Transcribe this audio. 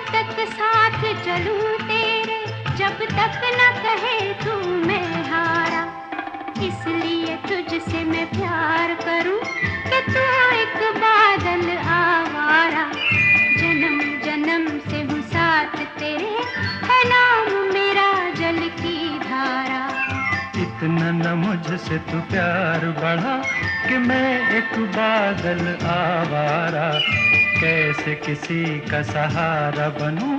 तक साथ चलूं तेरे, जब तक न कहे तू मैं हारा। इसलिए तुझसे मैं प्यार करूं कि तू एक बादल आवारा। जन्म जन्म से हूँ साथ तेरे, है नाम मेरा जल की धारा। इतना न मुझसे तू प्यार बढ़ा कि मैं एक बादल आवारा। कैसे किसी का सहारा बनूं